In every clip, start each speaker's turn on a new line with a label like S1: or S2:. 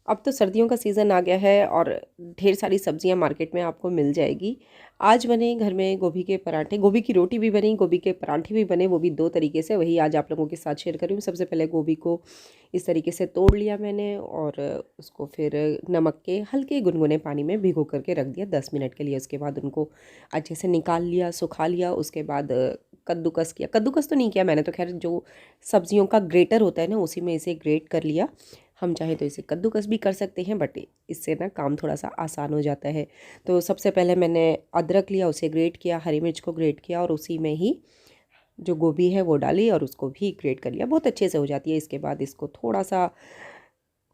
S1: अब तो सर्दियों का सीज़न आ गया है और ढेर सारी सब्जियां मार्केट में आपको मिल जाएगी। आज बने घर में गोभी के पराठे, गोभी की रोटी भी बनी, गोभी के पराठे भी बने, वो भी दो तरीके से। वही आज आप लोगों के साथ शेयर करूँ। सबसे पहले गोभी को इस तरीके से तोड़ लिया मैंने और उसको फिर नमक के हल्के गुनगुने पानी में भिगो करके रख दिया 10 मिनट के लिए। उसके बाद उनको अच्छे से निकाल लिया, सुखा लिया। उसके बाद कद्दूकस किया। कद्दूकस तो नहीं किया मैंने, तो खैर जो सब्जियों का ग्रेटर होता है ना, उसी में इसे ग्रेट कर लिया। हम चाहे तो इसे कद्दूकस भी कर सकते हैं, बट इससे ना काम थोड़ा सा आसान हो जाता है। तो सबसे पहले मैंने अदरक लिया, उसे ग्रेट किया, हरी मिर्च को ग्रेट किया और उसी में ही जो गोभी है वो डाली और उसको भी ग्रेट कर लिया। बहुत अच्छे से हो जाती है। इसके बाद इसको थोड़ा सा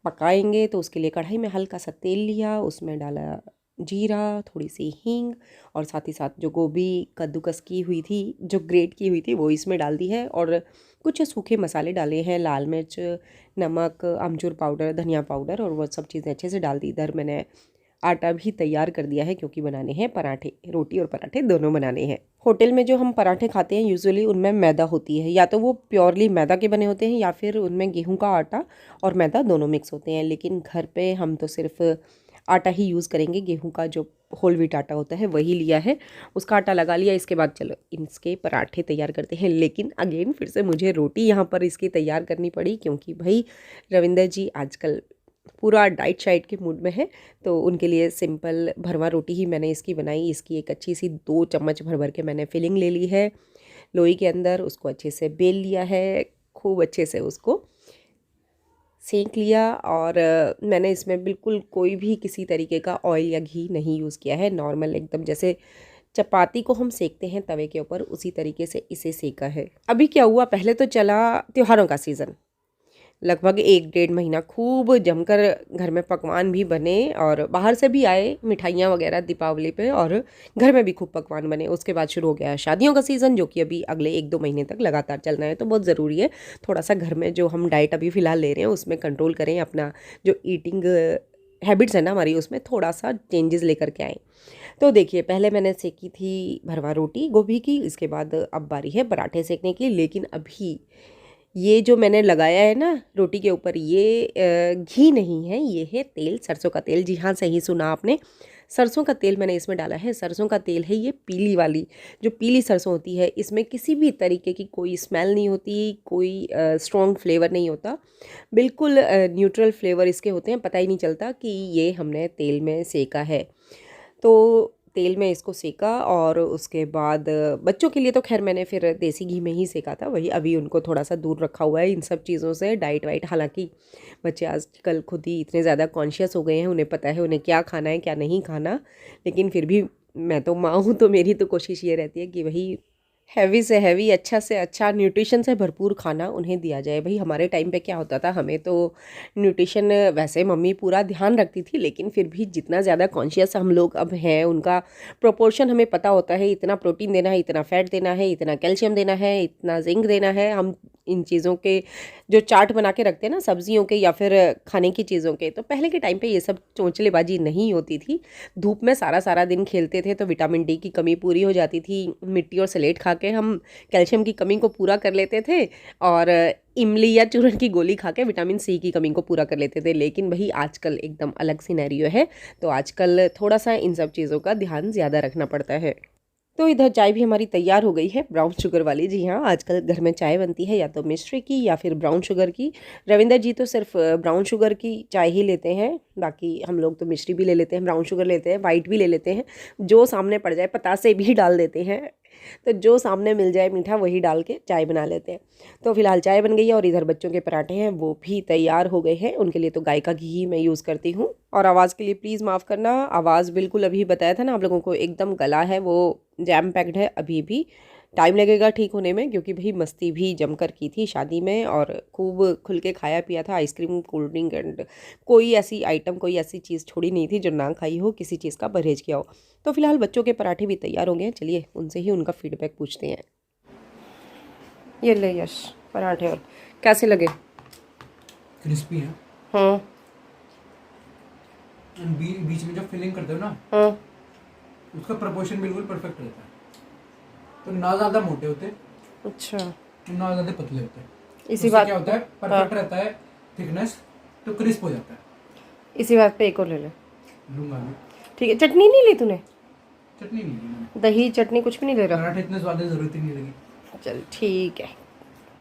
S1: पकाएंगे, तो उसके लिए कढ़ाई में हल्का सा तेल लिया, उसमें डाला जीरा, थोड़ी सी हींग और साथ ही साथ जो गोभी कद्दूकस की हुई थी, जो ग्रेट की हुई थी, वो इसमें डाल दी है। और कुछ सूखे मसाले डाले हैं, लाल मिर्च, नमक, अमचूर पाउडर, धनिया पाउडर, और वो सब चीज़ें अच्छे से डाल दी। इधर मैंने आटा भी तैयार कर दिया है, क्योंकि बनाने हैं पराठे, रोटी और पराठे दोनों बनाने हैं। होटल में जो हम पराठे खाते हैं यूजुअली उनमें मैदा होती है, या तो वो प्योरली मैदा के बने होते हैं या फिर उनमें गेहूं का आटा और मैदा दोनों मिक्स होते हैं। लेकिन घर पे हम तो सिर्फ आटा ही यूज़ करेंगे, गेहूं का जो होल व्हीट आटा होता है वही लिया है, उसका आटा लगा लिया। इसके बाद चलो इसके पराठे तैयार करते हैं। लेकिन अगेन फिर से मुझे रोटी यहाँ पर इसकी तैयार करनी पड़ी, क्योंकि भाई रविंदर जी आजकल पूरा डाइट शाइट के मूड में है। तो उनके लिए सिंपल भरवा रोटी ही मैंने इसकी बनाई। इसकी एक अच्छी सी 2 चम्मच भर भर के मैंने फिलिंग ले ली है लोई के अंदर, उसको अच्छे से बेल लिया है, खूब अच्छे से उसको सेंक लिया। और मैंने इसमें बिल्कुल कोई भी किसी तरीके का ऑयल या घी नहीं यूज़ किया है। नॉर्मल एकदम जैसे चपाती को हम सेकते हैं तवे के ऊपर, उसी तरीके से इसे सेका है। अभी क्या हुआ, पहले तो चला त्योहारों का सीज़न, लगभग 1 डेढ़ महीना खूब जमकर घर में पकवान भी बने और बाहर से भी आए मिठाइयाँ वगैरह दीपावली पे, और घर में भी खूब पकवान बने। उसके बाद शुरू हो गया शादियों का सीज़न, जो कि अभी अगले 1-2 महीने तक लगातार चलना है। तो बहुत ज़रूरी है थोड़ा सा घर में जो हम डाइट अभी फ़िलहाल ले रहे हैं उसमें कंट्रोल करें, अपना जो ईटिंग हैबिट्स है ना हमारी, उसमें थोड़ा सा चेंजेस लेकर के आएँ। तो देखिए, पहले मैंने सेकी थी भरवा रोटी गोभी की, इसके बाद अब बारी है पराठे सेकने की। लेकिन अभी ये जो मैंने लगाया है ना रोटी के ऊपर, ये घी नहीं है, ये है तेल, सरसों का तेल। जी हाँ, सही सुना आपने, सरसों का तेल मैंने इसमें डाला है। सरसों का तेल है ये पीली वाली, जो पीली सरसों होती है। इसमें किसी भी तरीके की कोई स्मेल नहीं होती, कोई स्ट्रॉन्ग फ्लेवर नहीं होता, बिल्कुल न्यूट्रल फ्लेवर इसके होते हैं। पता ही नहीं चलता कि ये हमने तेल में सेका है। तो तेल में इसको सेका और उसके बाद बच्चों के लिए तो खैर मैंने फिर देसी घी में ही सेका था। वही अभी उनको थोड़ा सा दूर रखा हुआ है इन सब चीज़ों से, डाइट वाइट। हालांकि बच्चे आजकल खुद ही इतने ज़्यादा कॉन्शियस हो गए हैं, उन्हें पता है उन्हें क्या खाना है क्या नहीं खाना। लेकिन फिर भी मैं तो माँ हूँ, तो मेरी तो कोशिश ये रहती है कि वही हैवी से हैवी, अच्छा से अच्छा, न्यूट्रिशन से भरपूर खाना उन्हें दिया जाए। भाई हमारे टाइम पे क्या होता था, हमें तो न्यूट्रिशन वैसे मम्मी पूरा ध्यान रखती थी, लेकिन फिर भी जितना ज़्यादा कॉन्शियस हम लोग अब हैं, उनका प्रोपोर्शन हमें पता होता है। इतना प्रोटीन देना है, इतना फैट देना है, इतना कैल्शियम देना है, इतना जिंक देना है। हम इन चीज़ों के जो चार्ट बना के रखते हैं ना, सब्जियों के या फिर खाने की चीज़ों के, तो पहले के टाइम पे ये सब चोंचलेबाजी नहीं होती थी। धूप में सारा सारा दिन खेलते थे, तो विटामिन डी की कमी पूरी हो जाती थी। मिट्टी और स्लेट खा के हम कैल्शियम की कमी को पूरा कर लेते थे, और इमली या चूरन की गोली खा के विटामिन सी की कमी को पूरा कर लेते थे। लेकिन वही आजकल एकदम अलग सिनेरियो है, तो आजकल थोड़ा सा इन सब चीज़ों का ध्यान ज़्यादा रखना पड़ता है। तो इधर चाय भी हमारी तैयार हो गई है, ब्राउन शुगर वाली। जी हाँ, आजकल घर में चाय बनती है या तो मिश्री की या फिर ब्राउन शुगर की। रविंदर जी तो सिर्फ ब्राउन शुगर की चाय ही लेते हैं, बाकी हम लोग तो मिश्री भी ले लेते हैं, ब्राउन शुगर लेते हैं, वाइट भी ले लेते हैं, जो सामने पड़ जाए, पतासे भी डाल देते हैं। तो जो सामने मिल जाए मीठा वही डाल के चाय बना लेते हैं। तो फिलहाल चाय बन गई है और इधर बच्चों के पराठे हैं, वो भी तैयार हो गए हैं। उनके लिए तो गाय का घी ही मैं यूज़ करती हूँ। और आवाज़ के लिए प्लीज़ माफ़ करना, आवाज़ बिल्कुल अभी बताया था ना आप लोगों को, एकदम गला है वो जैम पैक्ड है। अभी भी टाइम लगेगा ठीक होने में, क्योंकि भाई मस्ती भी जमकर की थी शादी में, और खूब खुल के खाया पिया था, आइसक्रीम, कोल्ड ड्रिंक एंड कोई ऐसी आइटम, कोई ऐसी चीज़ छोड़ी नहीं थी जो ना खाई हो, किसी चीज़ का परहेज किया हो। तो फिलहाल बच्चों के पराठे भी तैयार हो गए हैं, चलिए उनसे ही उनका फीडबैक पूछते हैं। ये ले यश, पराठे और कैसे लगे?
S2: क्रिस्पी है।
S1: हाँ
S2: बीच में जब फिलिंग करते हो ना,
S1: हाँ।
S2: उसका प्रोपोर्शन बिल्कुल परफेक्ट रहता है। तो ना ज़्यादा मोटे होते,
S1: अच्छा,
S2: ना ज़्यादा पतले होते।
S1: इसी
S2: उससे
S1: बात।
S2: क्या होता है,
S1: हाँ
S2: परफेक्ट रहता है थिकनेस, तो क्रिस्प हो जाता है।
S1: इसी बात पे एक और ले ले।
S2: लूंगा भी।
S1: ठीक है, चटनी नहीं ली तूने?
S2: चटनी नहीं ली मैंने।
S1: दही चटनी कुछ भी नहीं ले रहा?
S2: पराठे इतने स्वादिष्ट जरूरत ही नहीं लगी।
S1: चल ठीक है।